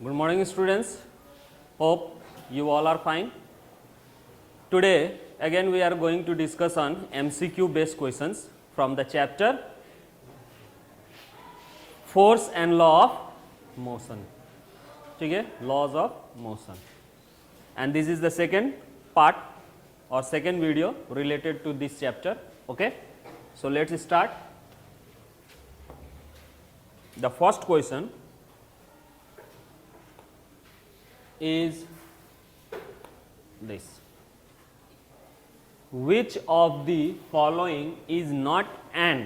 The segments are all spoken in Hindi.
Good morning, students. Hope you all are fine. Today, again, we are going to discuss on MCQ based questions from the chapter Force and Law of Motion. ठीक है, Laws of Motion. And this is the second part or second video related to this chapter. Okay, so let's start. The first question is this: which of the following is not an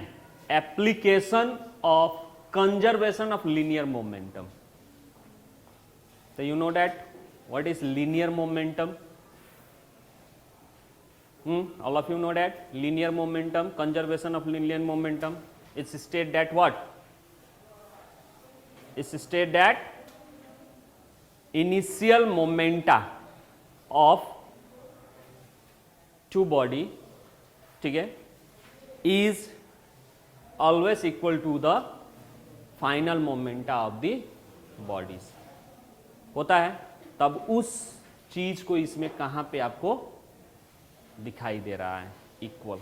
application of conservation of linear momentum? So you know that what is linear momentum? All of you know that linear momentum, conservation of linear momentum. It's state that what? It's state that initial momenta of two body, ठीक है, is always equal to the final momenta of the bodies. होता है, तब उस चीज को इसमें कहां पे आपको दिखाई दे रहा है इक्वल.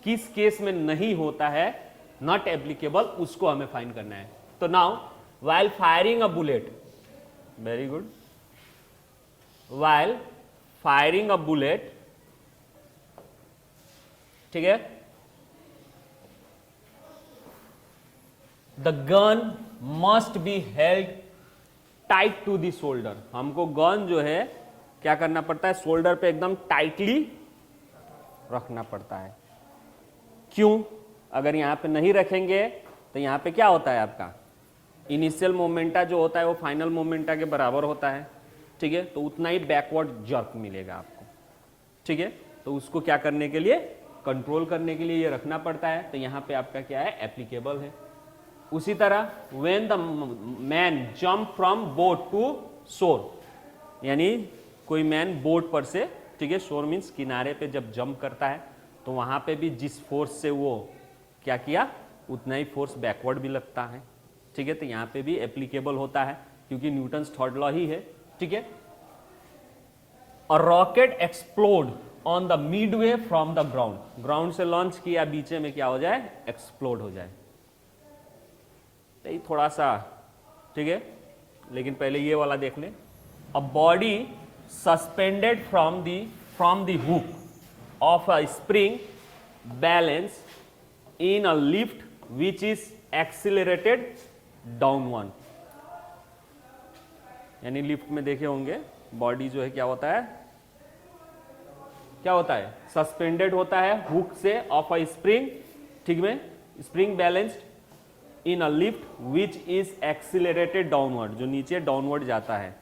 किस केस में नहीं होता है, नॉट एप्लीकेबल, उसको हमें फाइंड करना है. तो now while firing a bullet, very good, while firing a bullet, ठीक है, the gun must be held tight to the shoulder. हमको गन जो है क्या करना पड़ता है, शोल्डर पे एकदम टाइटली रखना पड़ता है. क्यों? अगर यहां पे नहीं रखेंगे तो यहां पे क्या होता है, आपका इनिशियल मोमेंटा जो होता है वो फाइनल मोमेंटा के बराबर होता है. ठीक है, तो उतना ही बैकवर्ड जर्क मिलेगा आपको. ठीक है, तो उसको क्या करने के लिए, कंट्रोल करने के लिए ये रखना पड़ता है. तो यहाँ पे आपका क्या है, एप्लीकेबल है. उसी तरह when the man jump from boat to shore, यानी कोई मैन बोट पर से, ठीक है, शोर मीन्स किनारे पे जब जंप करता है तो वहां पे भी जिस फोर्स से वो क्या किया, उतना ही फोर्स बैकवर्ड भी लगता है. ठीक है, तो यहां पे भी एप्लीकेबल होता है क्योंकि न्यूटन्स थर्ड लॉ ही है. ठीक है, a rocket explode on the Midway from the ground, ground से लॉन्च किया, बीच में क्या हो जाए, एक्सप्लोड हो जाए. तो ये थोड़ा सा, ठीक है, लेकिन पहले ये वाला देख लें. A body suspended from the hook of a spring balance in a lift which is accelerated downward. यानी लिफ्ट में देखे होंगे बॉडी जो है क्या होता है, क्या होता है, सस्पेंडेड होता है हुक से ऑफ अ स्प्रिंग. ठीक में, spring balanced in a lift which is accelerated downward, जो नीचे डाउनवर्ड जाता है.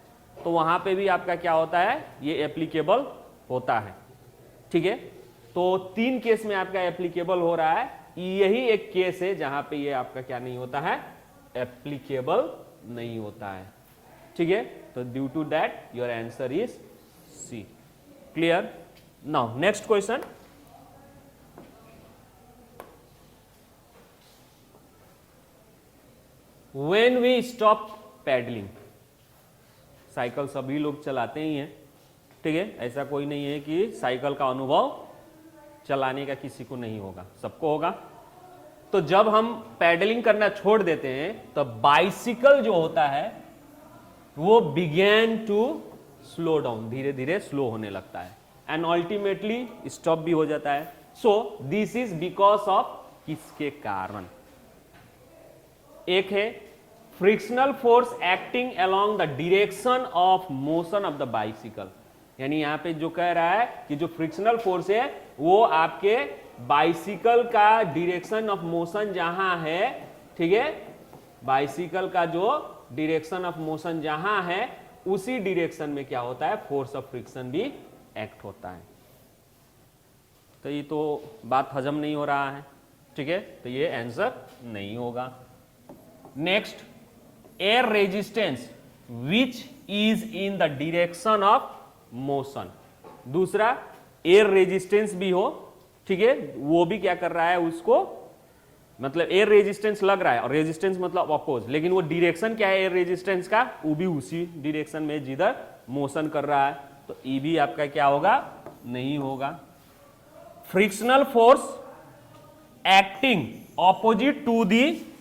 तो वहां पे भी आपका क्या होता है, ये एप्लीकेबल होता है. ठीक है, तो तीन केस में आपका एप्लीकेबल हो रहा है. यही एक केस है जहां पे ये आपका क्या नहीं होता है, एप्लीकेबल नहीं होता है. ठीक है, तो due to that your answer is C. Clear? Now next question. When we stop pedalling, cycle सभी लोग चलाते ही हैं. ठीक है, ऐसा कोई नहीं है कि साइकिल का अनुभव चलाने का किसी को नहीं होगा, सबको होगा. तो जब हम पैडलिंग करना छोड़ देते हैं तो बाइसिकल जो होता है वो बिगेन टू स्लो डाउन, धीरे धीरे स्लो होने लगता है एंड अल्टीमेटली स्टॉप भी हो जाता है. So this is because of, किसके कारण? एक है frictional force acting along the direction of motion of the bicycle. यानी यहां पे जो कह रहा है कि जो फ्रिक्शनल फोर्स है वो आपके बाइसिकल का डायरेक्शन ऑफ मोशन जहां है, ठीक है, बाइसिकल का जो डायरेक्शन ऑफ मोशन जहां है उसी डायरेक्शन में क्या होता है, फोर्स ऑफ फ्रिक्शन भी एक्ट होता है. तो ये तो बात हजम नहीं हो रहा है. ठीक है, तो ये आंसर नहीं होगा. Next, air resistance which is in the direction of motion. दूसरा, एयर रेजिस्टेंस भी हो, ठीक है, वो भी क्या कर रहा है, उसको मतलब एयर रेजिस्टेंस लग रहा है और रेजिस्टेंस मतलब अपोज, लेकिन वो डायरेक्शन क्या है एयर रेजिस्टेंस का, वो भी उसी डायरेक्शन में जिधर मोशन कर रहा है, तो ई भी आपका क्या होगा, नहीं होगा। Frictional force acting opposite to the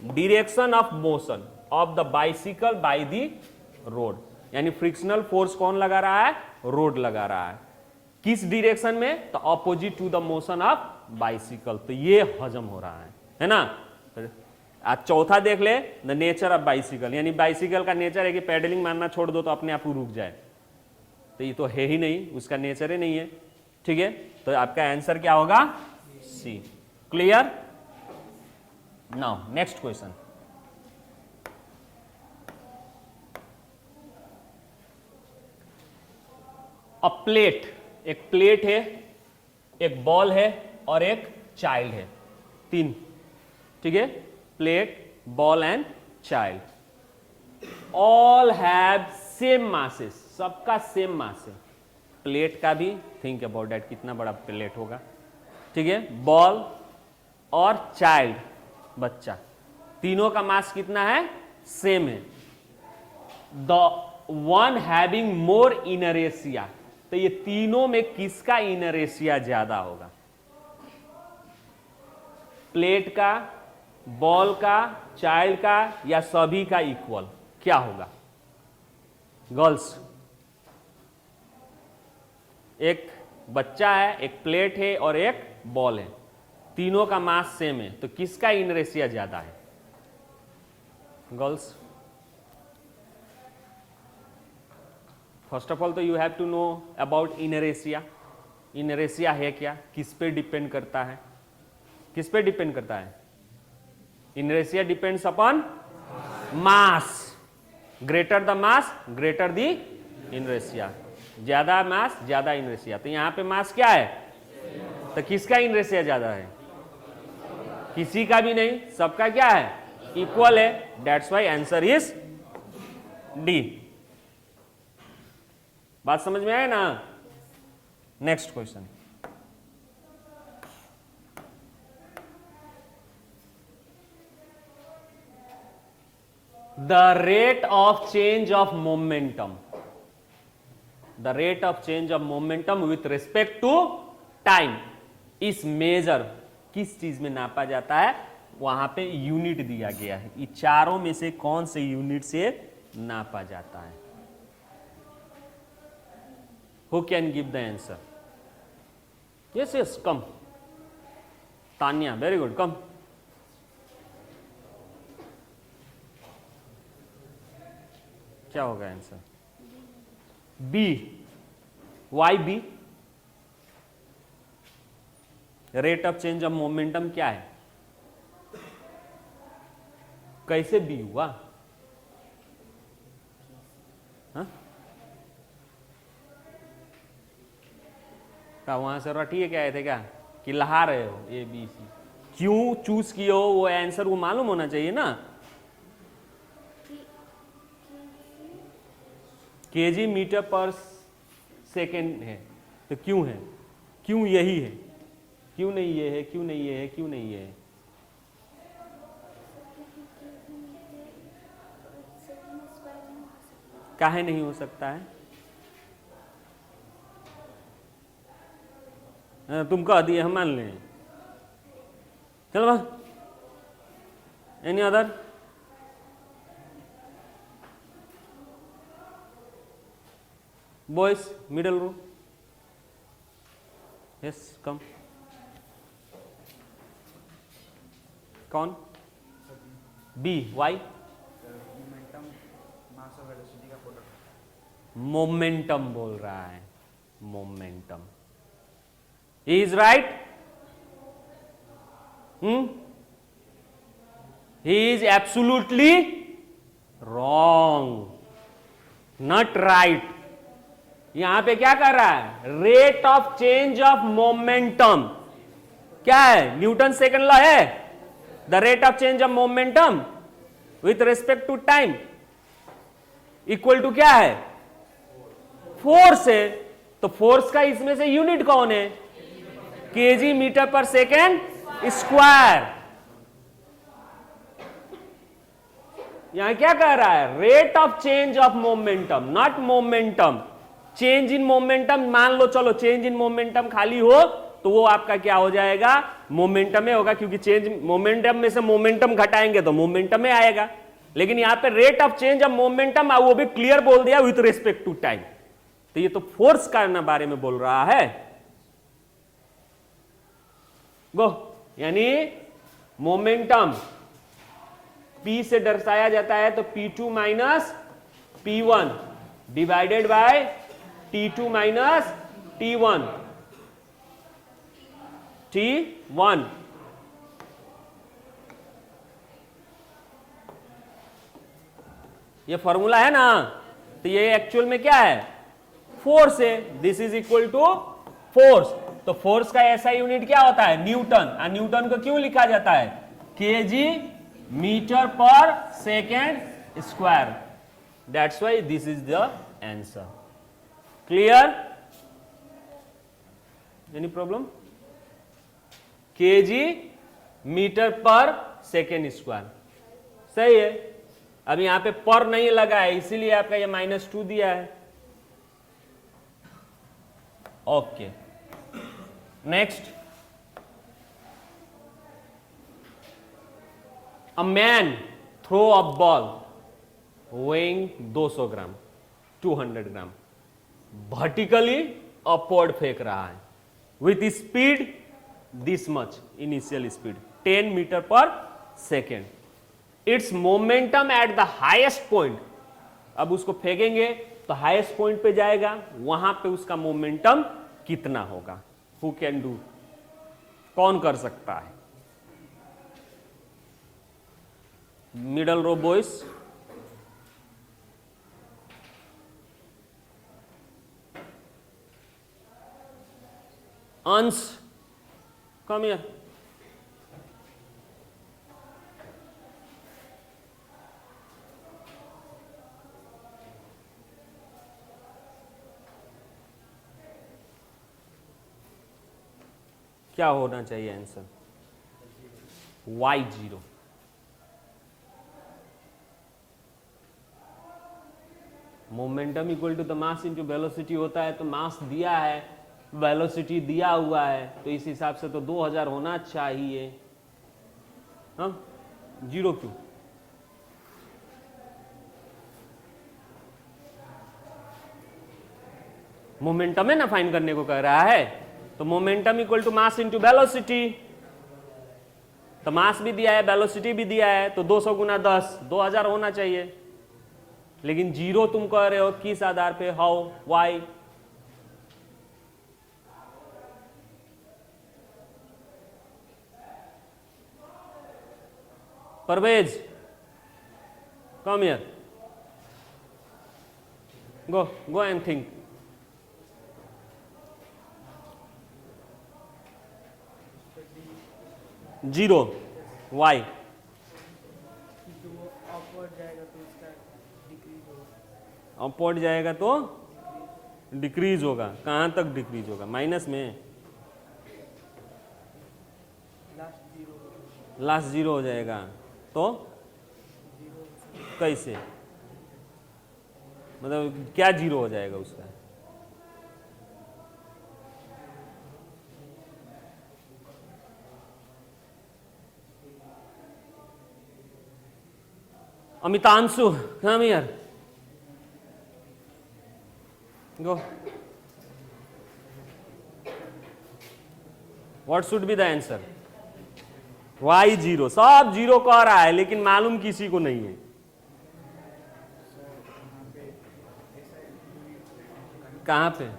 direction of motion of the bicycle by the road, यानी फ्रिक्शनल फोर्स कौन लगा रहा है, रोड लगा रहा है, किस डायरेक्शन में, तो opposite to the motion of bicycle, तो ये हजम हो रहा है ना। आज चौथा देख ले, द नेचर ऑफ बाइसिकल, यानी बाइसिकल का नेचर है कि पैडलिंग मारना छोड़ दो तो अपने आप रुक जाए, तो ये तो है ही नहीं, उसका नेचर ही नहीं है, ठीक है। तो आपका आंसर क्या होगा, C. Clear. Now next question, a plate, एक प्लेट है, एक बॉल है और एक चाइल्ड है, तीन, ठीक है, plate, ball and child, all have same masses, सबका सेम मास है, प्लेट का भी थिंक अबाउट दैट कितना बड़ा प्लेट होगा, ठीक है, बॉल और चाइल्ड बच्चा, तीनों का मास कितना है, सेम है। द वन हैविंग मोर इनरेशिया, तो ये तीनों में किसका इनरेशिया ज्यादा होगा, प्लेट का, बॉल का, चाइल्ड का, या सभी का इक्वल, क्या होगा गर्ल्स। एक बच्चा है, एक प्लेट है और एक बॉल है, तीनों का मास सेम है, तो किसका इनरेशिया ज्यादा है गर्ल्स। फर्स्ट ऑफ ऑल तो you have to know about inertia, inertia है क्या, किस पे डिपेंड करता है, किस पे डिपेंड करता है, inertia depends upon mass, greater the mass greater the inertia, ज्यादा मास ज्यादा इनरेशिया, तो यहां पे मास क्या है, तो किसका इनरेशिया ज्यादा है, किसी का भी नहीं, सबका क्या है, इक्वल है, that's why answer is D. बात समझ में आए ना। Next question, the rate of change of momentum, the rate of change of momentum with respect to time is measure, किस चीज में नापा जाता है, वहां पे यूनिट दिया गया है, ये चारों में से कौन से यूनिट से नापा जाता है, who can give the answer. Yes yes come, Tanya very good, come. क्या होगा answer, B, why B, rate of change of momentum क्या है, कैसे बी हुआ, हाँ? क्या वहां से रटिए क्या आए थे क्या, कि लहा रहे हो ए बी सी, क्यों चूज किए हो, वो आंसर वो मालूम होना चाहिए ना, केजी मीटर पर सेकेंड है, तो क्यों है, क्यों यही है, क्यों नहीं ये है, क्यों नहीं ये है, क्यों नहीं ये है, काहे नहीं हो सकता है, तुम कह दिए हम मान लें, चलो बस, any other, boys middle row, yes come, कौन, बी, वाई, मोमेंटम बोल रहा है, momentum, he is right, he is absolutely wrong, not right। यहां पे क्या कर रहा है, rate of change of momentum क्या है, न्यूटन सेकंड लॉ है, the rate of change of momentum with respect to time equal to क्या है, फोर्स है, तो फोर्स का इसमें से यूनिट कौन है, KG metre per second square, यहां क्या कह रहा है, rate of change of momentum, not momentum. Change in momentum मान लो, चलो चेंज इन मोमेंटम खाली हो तो वो आपका क्या हो जाएगा, मोमेंटम में होगा, क्योंकि चेंज मोमेंटम में से मोमेंटम घटाएंगे तो मोमेंटम में आएगा। लेकिन यहां पे rate of change of momentum वो भी क्लियर बोल दिया, विथ रिस्पेक्ट टू टाइम। तो ये तो फोर्स का बारे में बोल रहा है। गो, यानी मोमेंटम P से दर्शाया जाता है तो P2 minus P1 divided by T2 minus T1, T1। ये फॉर्मूला है ना, तो ये एक्चुअल में क्या है, फोर्स है। This is equal to force. तो फोर्स का ऐसा यूनिट क्या होता है, न्यूटन। और न्यूटन को क्यों लिखा जाता है, KG metre per second square. That's why this is the answer. Clear? Any problem? KG metre per second square, सही है। अब यहां पे पर नहीं लगा है, इसीलिए आपका ये -2 दिया है। Okay, next. A man throw a ball weighing 200 gram, 200 gram, vertically upward फेंक रहा है with speed this much, initial speed 10 metre per second. Its momentum at the highest point. अब उसको फेंकेंगे तो हाईएस्ट पॉइंट पे जाएगा, वहां पे उसका मोमेंटम कितना होगा। हु कैन डू, कौन कर सकता है? मिडल रो बॉयज, अंश, कम हियर। क्या होना चाहिए answer, y0। Momentum equal to the mass into velocity होता है, तो मास दिया है, वेलोसिटी दिया हुआ है, तो इस हिसाब से तो 2000 होना चाहिए। हाँ, 0 क्यों? मोमेंटम है ना फाइंड करने को कह रहा है, तो momentum equal to mass into velocity. तो मास भी दिया है, वेलोसिटी भी दिया है, तो 200 गुना 10, 2000 होना चाहिए। लेकिन 0 तुम कह रहे हो, किस आधार पे, how, why? Parvez, come here, go and think। Zero, why? Upward जाएगा तो डिक्रीज होगा। कहां तक डिक्रीज होगा, माइनस में? लास्ट 0 हो जाएगा, तो कैसे, मतलब क्या 0 हो जाएगा उसका? Amitanshu, come here, go। What should be the answer? y0। सब 0 कह रहा है, लेकिन मालूम किसी को नहीं है। कहां पे?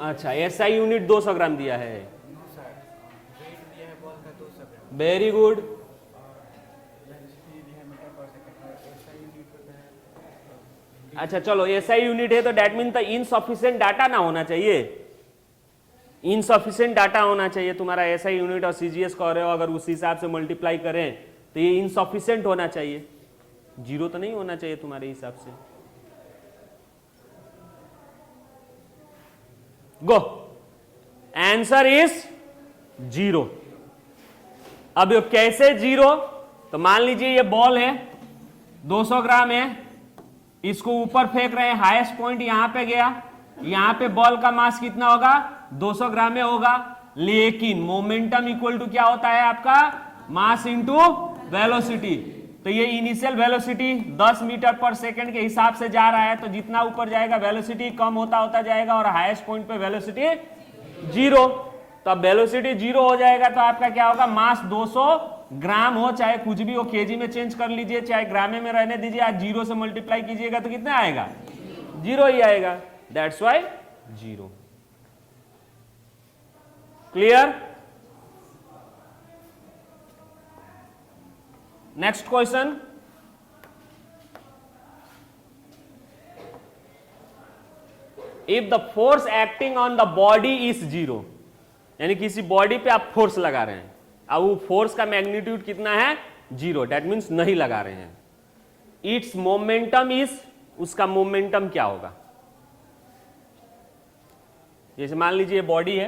अच्छा, SI यूनिट 200 ग्राम दिया है। Very good. अच्छा चलो, SI यूनिट है तो डेट मीन तो इनसफिशिएंट डाटा ना होना चाहिए, इनसफिशिएंट डाटा होना चाहिए। तुम्हारा SI यूनिट और CGS कह रहे हो, अगर उस हिसाब से मल्टीप्लाई करें तो ये इनसफिशिएंट होना चाहिए, 0 तो नहीं होना चाहिए तुम्हारे हिसाब से। गो, आंसर इज 0। अब ये कैसे 0, तो मान लीजिए ये बॉल है 200 ग्राम है, इसको ऊपर फेंक रहे हैं, हाईएस्ट पॉइंट यहां पे गया, यहां पे बॉल का मास कितना होगा 200 ग्राम में होगा, लेकिन मोमेंटम इक्वल टू क्या होता है आपका मास इंटू वेलोसिटी। तो ये इनिशियल वेलोसिटी 10 मीटर पर सेकंड के हिसाब से जा रहा है, तो जितना ऊपर जाएगा वेलोसिटी कम होता होता जाएगा और हाईएस्ट पॉइंट पे वेलोसिटी 0। तो अब वेलोसिटी 0 हो जाएगा तो आपका क्या होगा मास 200 ग्राम हो, चाहे कुछ भी हो, केजी में चेंज कर लीजिए चाहे ग्रामे में रहने दीजिए, आज 0 से मल्टीप्लाई कीजिएगा तो कितना आएगा 0 ही आएगा, that's why 0। Clear? Next question, if the force acting on the body is 0, यानी किसी बॉडी पे आप फोर्स लगा रहे हैं, अब वो फोर्स का मैग्नीट्यूड कितना है 0, दैट मीन्स नहीं लगा रहे हैं, इट्स मोमेंटम इज, उसका मोमेंटम क्या होगा। जैसे मान लीजिए बॉडी है,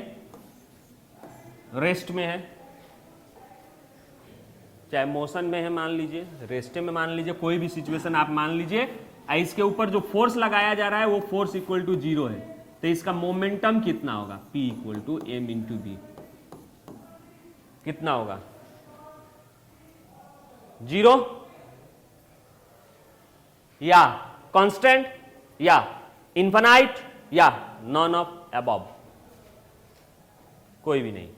रेस्ट में है, चाहे मोशन में है मान लीजिए, रेस्ट में मान लीजिए, कोई भी सिचुएशन आप मान लीजिए, इसके ऊपर जो फोर्स लगाया जा रहा है वो फोर्स इक्वल टू 0 है, तो इसका मोमेंटम कितना होगा P equal to M into B, कितना होगा 0 या कांस्टेंट या इन्फिनाइट या नॉन ऑफ अबव, कोई भी नहीं।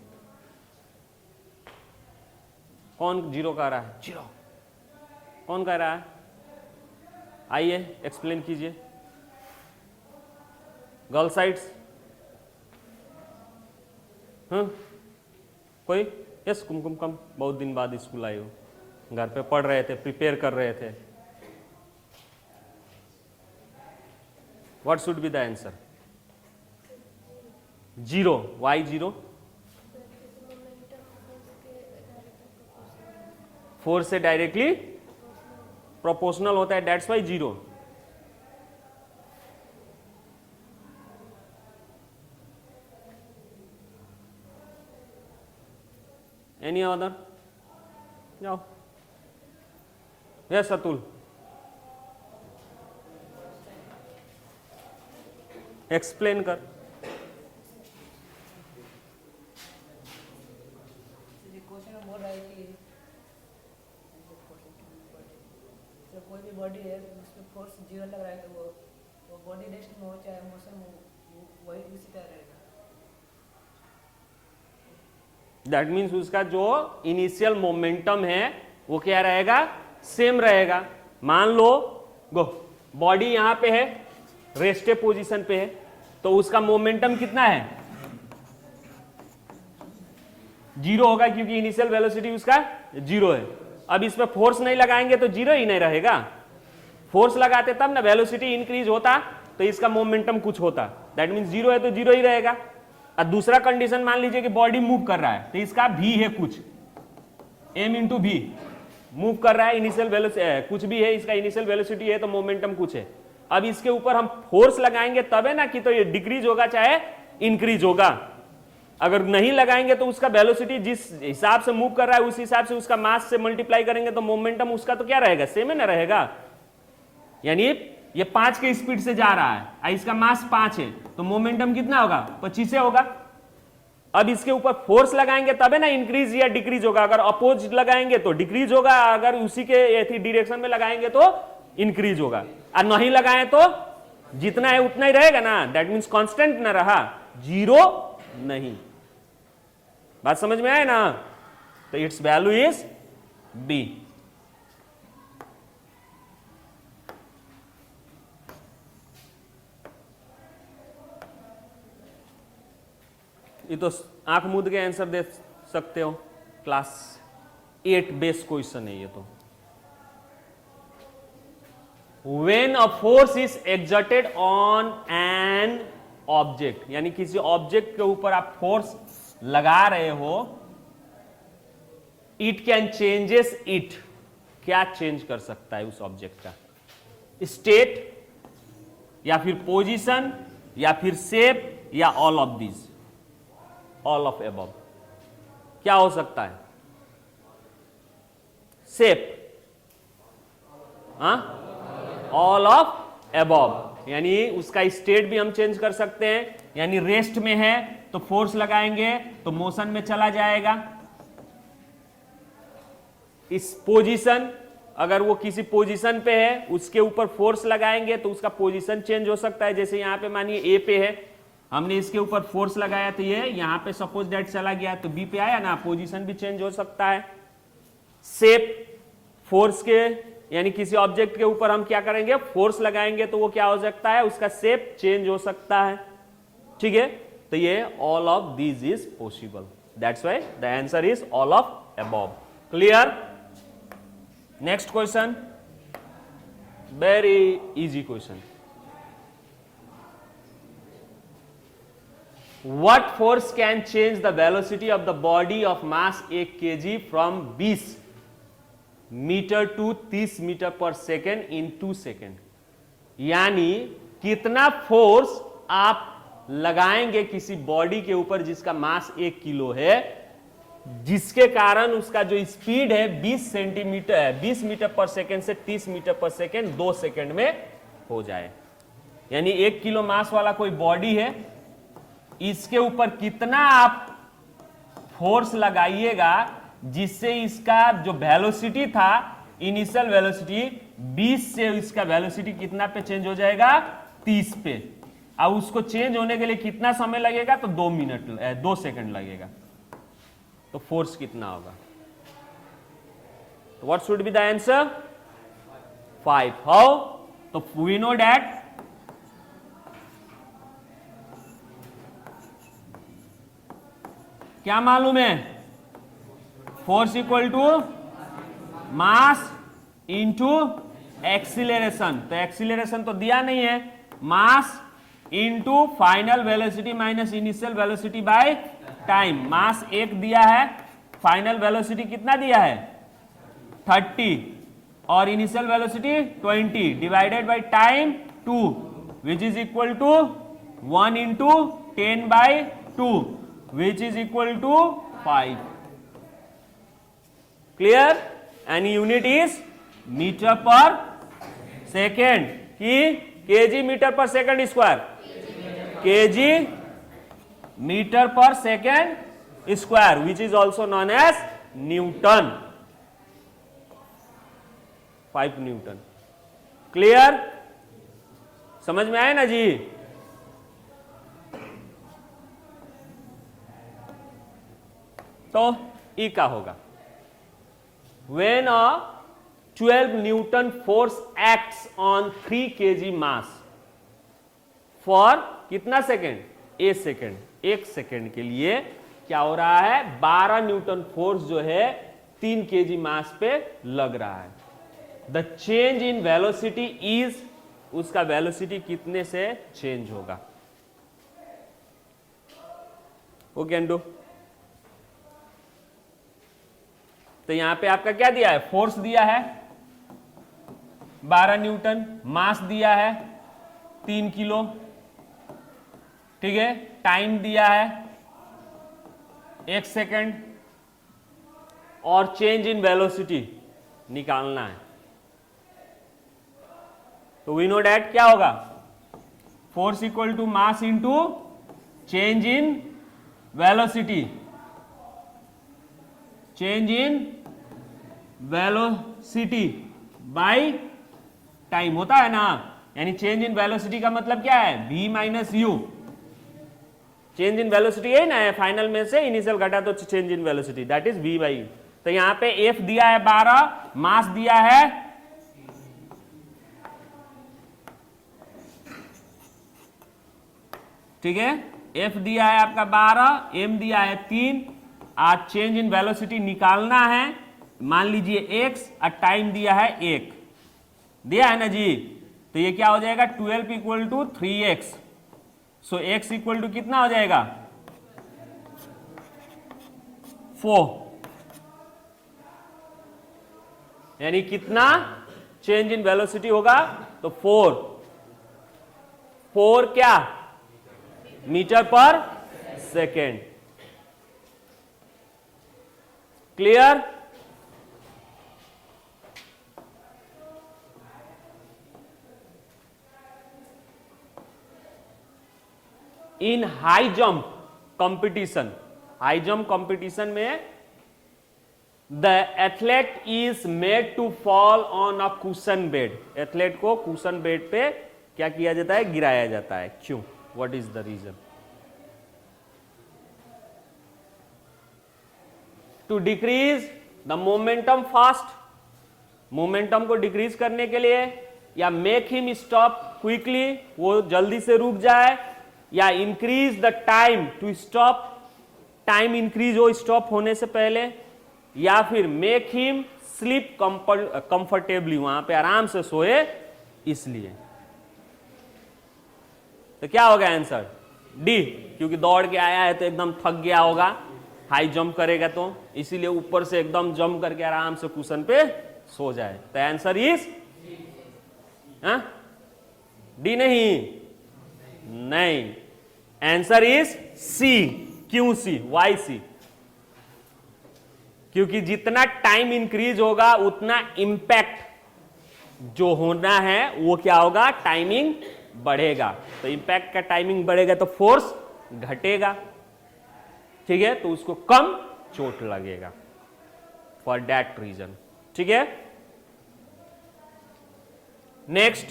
कौन 0 कह रहा है 0, कौन कह रहा है, आइए एक्सप्लेन कीजिए, गर्ल साइड्स, कोई, यस कुमकुम कम, बहुत दिन बाद स्कूल आए हो, घर पे पढ़ रहे थे, प्रिपेयर कर रहे थे, what should be the answer 0, why 0, force से डायरेक्टली प्रोपोर्शनल होता है, दैट्स वाई 0। एनी अदर, जाओ, यस अतुल, एक्सप्लेन कर। कोई भी बॉडी है उसमें फोर्स 0 लग रहा है, तो वो बॉडी रेस्ट में हो चाहे मोशन में, वही उसी तरह रहेगा। दैट मीन्स उसका जो इनिशियल मोमेंटम है वो क्या रहेगा, सेम रहेगा। मान लो गो बॉडी यहां पे है, रेस्टे पोजीशन पे है, तो उसका मोमेंटम कितना है 0 होगा, क्योंकि इनिशियल वेलोसिटी उसका 0 है। अब इसमें फोर्स नहीं लगाएंगे तो 0 ही नहीं रहेगा, फोर्स लगाते तब ना वेलोसिटी इंक्रीज होता, तो इसका मोमेंटम कुछ होता, दैट मीन्स 0 है तो 0 ही रहेगा। और दूसरा कंडीशन मान लीजिए कि बॉडी मूव कर रहा है, तो इसका भी है कुछ, m इंटू भी, मूव कर रहा है, इनिशियल वेलोसिटी कुछ भी है, इसका इनिशियल वेलोसिटी है तो मोमेंटम कुछ है। अब इसके ऊपर हम फोर्स लगाएंगे तब है ना कि तो ये डिक्रीज होगा चाहे इंक्रीज होगा, अगर नहीं लगाएंगे तो उसका वेलोसिटी जिस हिसाब से मूव कर रहा है उस हिसाब से उसका मास से मल्टीप्लाई करेंगे तो मोमेंटम उसका तो क्या रहेगा, सेम है ना रहेगा। यानी ये 5 के स्पीड से जा रहा है, इसका मास 5 है, तो मोमेंटम कितना होगा 25 होगा। अब इसके ऊपर फोर्स लगाएंगे तब है ना इंक्रीज या डिक्रीज होगा, अगर अपोज लगाएंगे तो डिक्रीज होगा, अगर उसी के डायरेक्शन में लगाएंगे तो इंक्रीज होगा, और नहीं लगाए तो जितना है उतना ही रहेगा ना, दैट मीन्स कांस्टेंट ना रहा, 0 नहीं। बात समझ में आए ना, तो इट्स वैल्यू इज B। ये तो आंख मूंद के आंसर दे सकते हो, क्लास 8 बेस क्वेश्चन है ये तो। When a force is exerted on an object, यानी किसी ऑब्जेक्ट के ऊपर आप फोर्स लगा रहे हो, इट कैन चेंजेस इट, क्या चेंज कर सकता है उस ऑब्जेक्ट का, स्टेट या फिर पोजीशन या फिर शेप या all of this, all of above, क्या हो सकता है। शेप, ऑल ऑफ एबॉव, यानी उसका स्टेट भी हम चेंज कर सकते हैं, यानी रेस्ट में है तो फोर्स लगाएंगे तो मोशन में चला जाएगा। इस पोजीशन, अगर वो किसी पोजीशन पे है उसके ऊपर फोर्स लगाएंगे तो उसका पोजीशन चेंज हो सकता है। जैसे यहां पे मानिए ए पे है, हमने इसके ऊपर फोर्स लगाया तो ये यहां पे सपोज दैट चला गया तो बी पे आया ना, पोजीशन भी चेंज हो सकता है। शेप, फोर्स के यानी किसी ऑब्जेक्ट के ऊपर हम क्या करेंगे, फोर्स लगाएंगे तो वो क्या हो सकता है, उसका शेप चेंज हो सकता है। ठीक है, तो ये all of these is possible, that's why the answer is all of above. Clear? Next question, very easy question. What force can change the velocity of the body of mass 1 kg from 20 metre to 30 metre per second in 2 second? यानी कितना फोर्स आप लगाएंगे किसी बॉडी के ऊपर जिसका मास 1 किलो है, जिसके कारण उसका जो स्पीड है 20 सेंटीमीटर है, 20 मीटर पर सेकेंड से 30 मीटर पर सेकेंड 2 सेकेंड में हो जाए। यानी 1 किलो मास वाला कोई बॉडी है, इसके ऊपर कितना आप फोर्स लगाइएगा जिससे इसका जो वेलोसिटी था, इनिशियल वेलोसिटी 20 से इसका वेलोसिटी कितना पे चेंज हो जाएगा, 30 पे। अब उसको चेंज होने के लिए कितना समय लगेगा, तो 2 सेकंड लगेगा। तो फोर्स कितना होगा? तो what should be the answer? 5। How? तो वी नो दैट क्या मालूम है, force equal to mass into acceleration. तो एक्सीलरेशन तो दिया नहीं है, mass into final velocity minus initial velocity by time. Mass 1 दिया है, फाइनल वेलोसिटी कितना दिया है 30 और initial velocity 20 divided by time 2 which is equal to 1 into 10/2 which is equal to 5. Clear? And unit is meter per second कि kg मीटर पर सेकंड स्क्वायर, kg मीटर पर second square which is also known as Newton, 5 Newton. Clear? समझ में आया ना जी? तो ई का होगा, when a 12 Newton force acts on 3 kg mass for कितना सेकेंड, 1 सेकेंड। 1 सेकेंड के लिए क्या हो रहा है, 12 न्यूटन फोर्स जो है 3 kg मास पे लग रहा है। The change in velocity is, उसका वेलोसिटी कितने से चेंज होगा? वो कैन डू। तो यहां पे आपका क्या दिया है, फोर्स दिया है 12 न्यूटन, मास दिया है 3 किलो, ठीक है, टाइम दिया है 1 सेकेंड और चेंज इन वेलोसिटी निकालना है। तो वी नो डैट क्या होगा, force equal to mass into change in velocity, change in velocity by time होता है ना। यानी चेंज इन वेलोसिटी का मतलब क्या है, v minus you. Change in velocity है ना, फाइनल में से इनिशियल घटा तो change in velocity, that is v by you. तो यहां पे f दिया है 12, मास दिया है ठीक है, f दिया है आपका 12, m दिया है 3। आज चेंज इन वेलोसिटी निकालना है, मान लीजिए x और टाइम दिया है 1 दिया है ना जी। तो ये क्या हो जाएगा, 12 equal to 3x। So x equal to कितना हो जाएगा 4। यानी कितना चेंज इन वेलोसिटी होगा, तो 4 क्या metre per second. Clear? In high jump competition, high jump competition में the athlete is made to fall on a cushion bed, athlete को कुशन बेड पे क्या किया जाता है, गिराया जाता है, क्यों, what is the reason? To decrease the momentum fast, momentum को डिक्रीज करने के लिए, या मेक हिम स्टॉप क्विकली, वो जल्दी से रुक जाए, या increase the time to stop, time increase हो स्टॉप होने से पहले, या फिर मेक हिम स्लीप कंफर्टेबली, वहां पे आराम से सोए इसलिए। तो क्या होगा आंसर? डी, क्योंकि दौड़ के आया है तो एकदम थक गया होगा, हाई जंप करेगा तो इसीलिए ऊपर से एकदम जंप करके आराम से कुशन पे सो जाए। तो आंसर इज डी नहीं, आंसर इज सी। क्यों सी? Y C? क्योंकि जितना टाइम इंक्रीज होगा उतना इंपैक्ट जो होना है वो क्या होगा, टाइमिंग बढ़ेगा। तो इंपैक्ट का टाइमिंग बढ़ेगा तो फोर्स घटेगा, ठीक है, तो उसको कम चोट लगेगा, फॉर दैट रीजन, ठीक है। Next,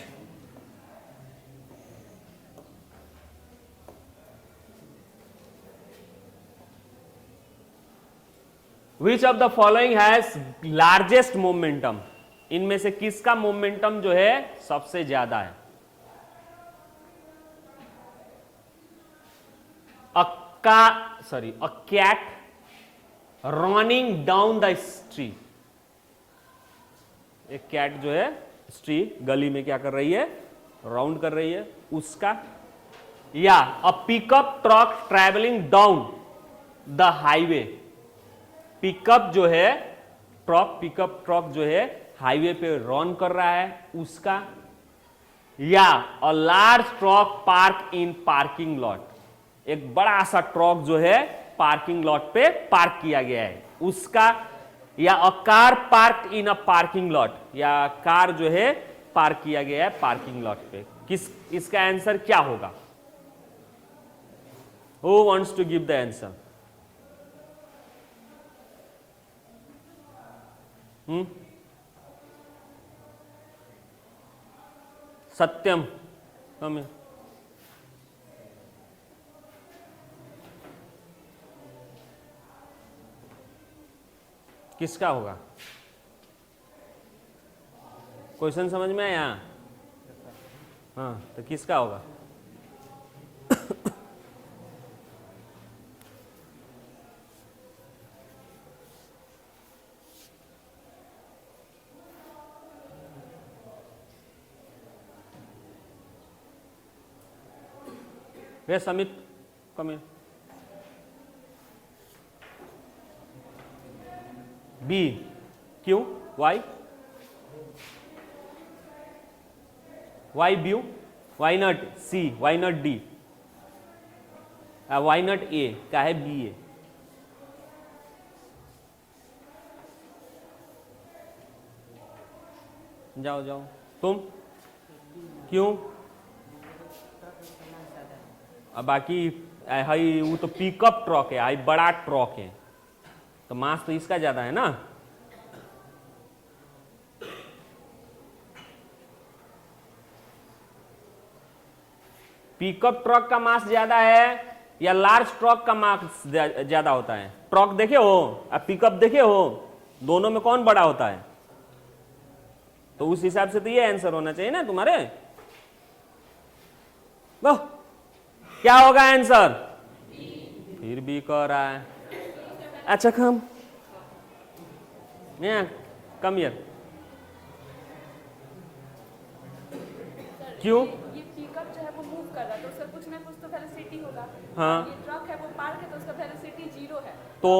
which of the following has largest momentum, इनमें से किसका मोमेंटम जो है सबसे ज्यादा है? a cat running down the street, एक कैट जो है स्ट्रीट गली में क्या कर रही है, राउंड कर रही है, उसका, या a pickup truck travelling down the highway, pickup जो है पिकअप ट्रक जो है हाईवे पे रन कर रहा है उसका, या a large truck park in parking lot, एक बड़ा सा ट्रक जो है पार्किंग लॉट पे पार्क किया गया है उसका, या a car park in a parking lot, या कार जो है पार्क किया गया है पार्किंग लॉट पे। इसका आंसर क्या होगा? Who wants to give the answer? Satyam, come किसका होगा? क्वेश्चन समझ में आया? हाँ, तो किसका होगा? वे समित, कम बी, क्यों? Why? Why B? Why not C? Why not D? Why not A? क्या है बी? ए जाओ जाओ तुम, क्यों? अब बाकी हाई वो तो पिकअप ट्रक है, हाई बड़ा ट्रक है तो मास तो इसका ज्यादा है ना। पिकअप ट्रक का मास ज्यादा है या लार्ज ट्रक का मास ज्यादा होता है? ट्रक देखे हो अब पिकअप देखे हो, दोनों में कौन बड़ा होता है? तो उस हिसाब से तो ये आंसर होना चाहिए ना तुम्हारे। वो क्या होगा आंसर? फिर भी कह रहा है। अच्छा कम हियर, क्यों? ये पिकअप जो है वो मूव कर रहा है तो उसका कुछ ना कुछ तो वेलोसिटी होगा। हाँ, ये ट्रक है वो पार्क है तो उसका वेलोसिटी 0 है, तो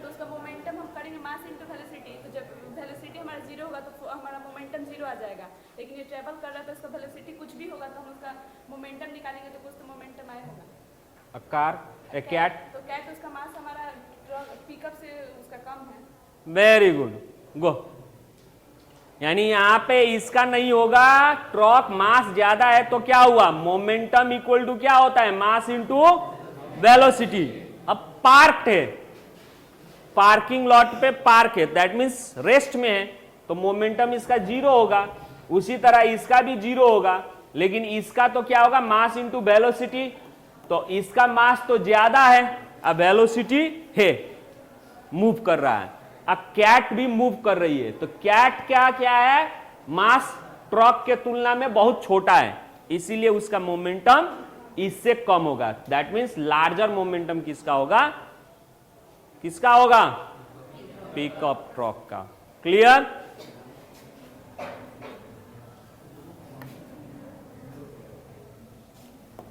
उसका मोमेंटम हम करेंगे मास इनटू वेलोसिटी, तो जब वेलोसिटी हमारा 0 होगा तो हमारा मोमेंटम 0 आ जाएगा। लेकिन ये ट्रेवल कर रहा है तो उसका वेलोसिटी कुछ भी होगा तो हम उसका मोमेंटम निकालेंगे तो कुछ तो मोमेंटम आया होगा। अ कार, ए कैट, तो कैट उसका मास हमारा पिकअप से उसका कम है। वेरी गुड, गो। यानी यहां पे इसका नहीं होगा, टॉर्क मास ज्यादा है तो क्या हुआ, मोमेंटम इक्वल टू क्या होता है, मास इंटू वेलोसिटी। अब पार्क है, पार्किंग लॉट पे पार्क है, दैट मीन्स रेस्ट में है, तो मोमेंटम इसका जीरो होगा। उसी तरह इसका भी जीरो होगा, लेकिन इसका तो क्या होगा, मास इंटू वेलोसिटी, तो इसका मास तो ज्यादा है, अब वेलोसिटी है, मूव कर रहा है। अब कैट भी मूव कर रही है, तो कैट क्या क्या है, मास ट्रक के तुलना में बहुत छोटा है, इसीलिए उसका मोमेंटम इससे कम होगा। दैट मीन्स लार्जर मोमेंटम किसका होगा, किसका होगा, पिकअप ट्रक का। क्लियर?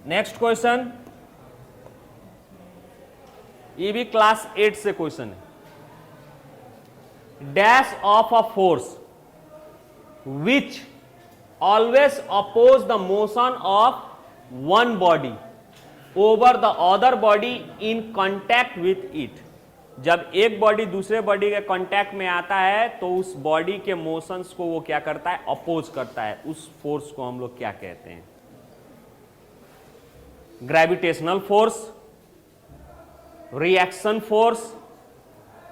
नेक्स्ट क्वेश्चन, ये भी क्लास 8 से क्वेश्चन है। Dash of a force which always oppose the motion of one body over the other body in contact with it. जब एक बॉडी दूसरे बॉडी के कॉन्टैक्ट में आता है तो उस बॉडी के मोशंस को वो क्या करता है, अपोज करता है। उस फोर्स को हम लोग क्या कहते हैं, gravitational force, reaction force,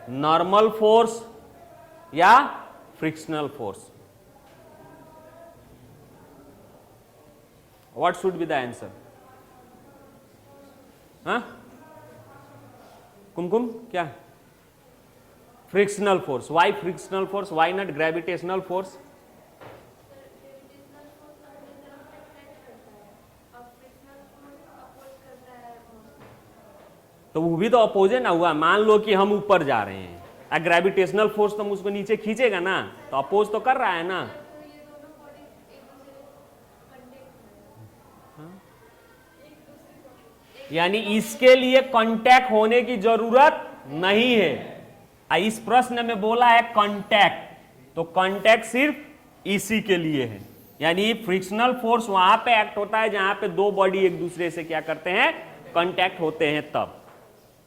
normal force या frictional force. What should be the answer? Kumkum क्या, frictional force. Why frictional force, why not gravitational force? तो वो भी तो अपोजिट ना हुआ। मान लो कि हम ऊपर जा रहे हैं, ग्रेविटेशनल फोर्स तो उसको नीचे खींचेगा ना, तो अपोज तो कर रहा है ना। यानी इसके लिए कांटेक्ट होने की जरूरत नहीं है। इस प्रश्न में बोला है कांटेक्ट, तो कांटेक्ट सिर्फ इसी के लिए है। यानी फ्रिक्शनल फोर्स वहां पे एक्ट होता है जहां पे दो बॉडी एक दूसरे से क्या करते हैं, कांटेक्ट होते हैं तब।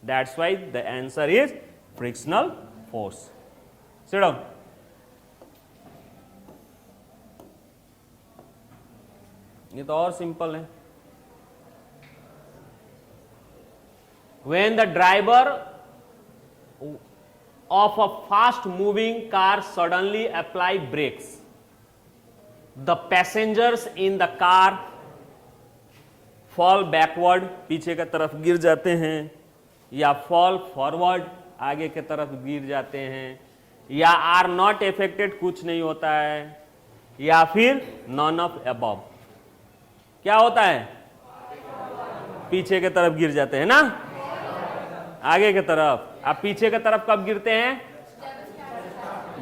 That's why the answer is frictional force. Sit down. ये तो और सिंपल है। When the driver of a fast moving car suddenly apply brakes, the passengers in the car fall backward, पीछे की तरफ गिर जाते हैं, या fall forward, आगे की तरफ गिर जाते हैं, या are not affected, कुछ नहीं होता है, या फिर none of above। क्या होता है, पीछे की तरफ गिर जाते हैं ना, आगे की तरफ। अब पीछे की तरफ कब गिरते हैं,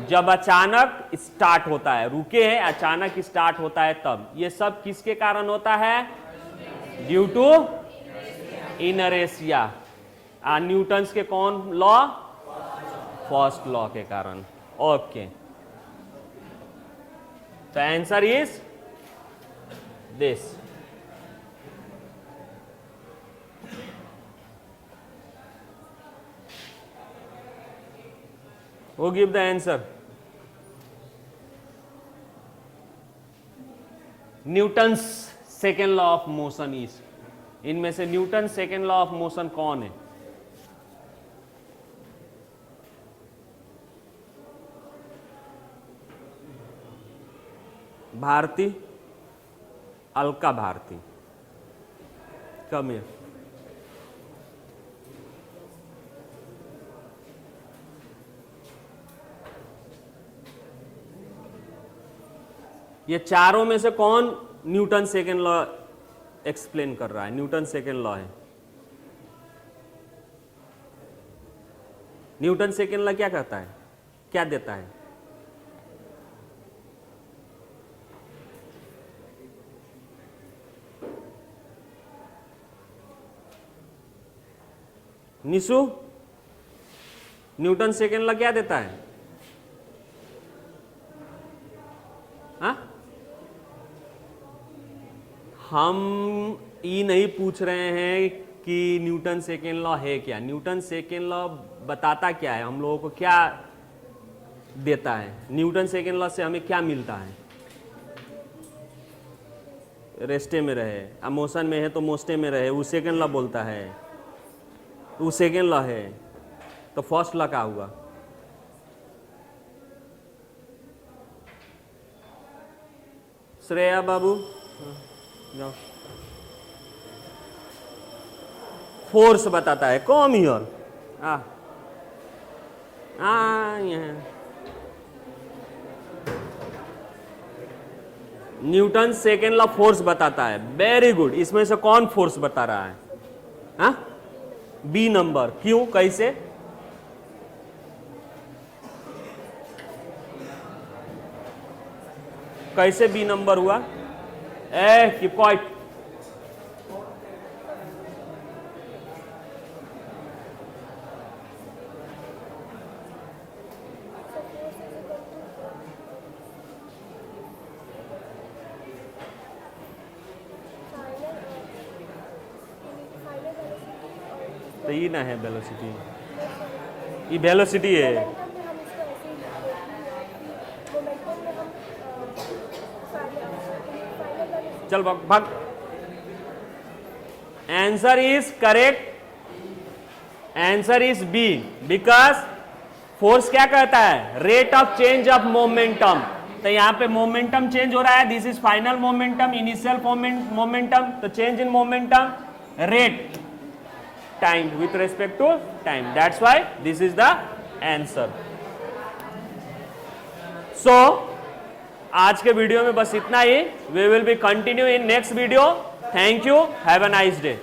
जब अचानक स्टार्ट होता है, रुके हैं अचानक स्टार्ट होता है तब। ये सब किसके कारण होता है, ड्यू टू इनरेशिया। न्यूटन्स के कौन लॉ, फर्स्ट लॉ के कारण। ओके, तो answer is this. Who give the answer? Newton's second law of motion is, इनमें से Newton second law of motion कौन है? Bharti, Alka Bharti, come here. ये चारों में से कौन न्यूटन सेकेंड लॉ एक्सप्लेन कर रहा है? न्यूटन सेकेंड लॉ है। न्यूटन सेकेंड लॉ क्या कहता है, क्या देता है? निशु, न्यूटन सेकेंड लॉ क्या देता है? हाँ, हम ये नहीं पूछ रहे हैं कि न्यूटन सेकेंड लॉ है क्या। न्यूटन सेकेंड लॉ बताता क्या है, हम लोगों को क्या देता है। न्यूटन सेकेंड लॉ से हमें क्या मिलता है? रेस्टे में रहे, अब मोशन में है तो मोस्टे में रहे, वो सेकेंड लॉ बोलता है, वो सेकेंड लॉ है। तो फर्स्ट लॉ क्या हुआ? श्रेया बाबू जाओ। फोर्स बताता है, come here Newton second law force बताता है। Very good. इसमें से कौन फोर्स बता रहा है? B number. क्यों, कैसे? कैसे बी नंबर हुआ? Keep quiet. तो ये ना है वेलोसिटी, ये वेलोसिटी है। चल भाग। Answer is correct, answer is B. Because force क्या कहता है? Rate of change of momentum. तो यहां पे मोमेंटम चेंज हो रहा है, this is final momentum, initial momentum. तो change in momentum rate time with respect to time, that's why this is the answer. So आज के वीडियो में बस इतना ही। We will be continue in next video. Thank you, have a nice day.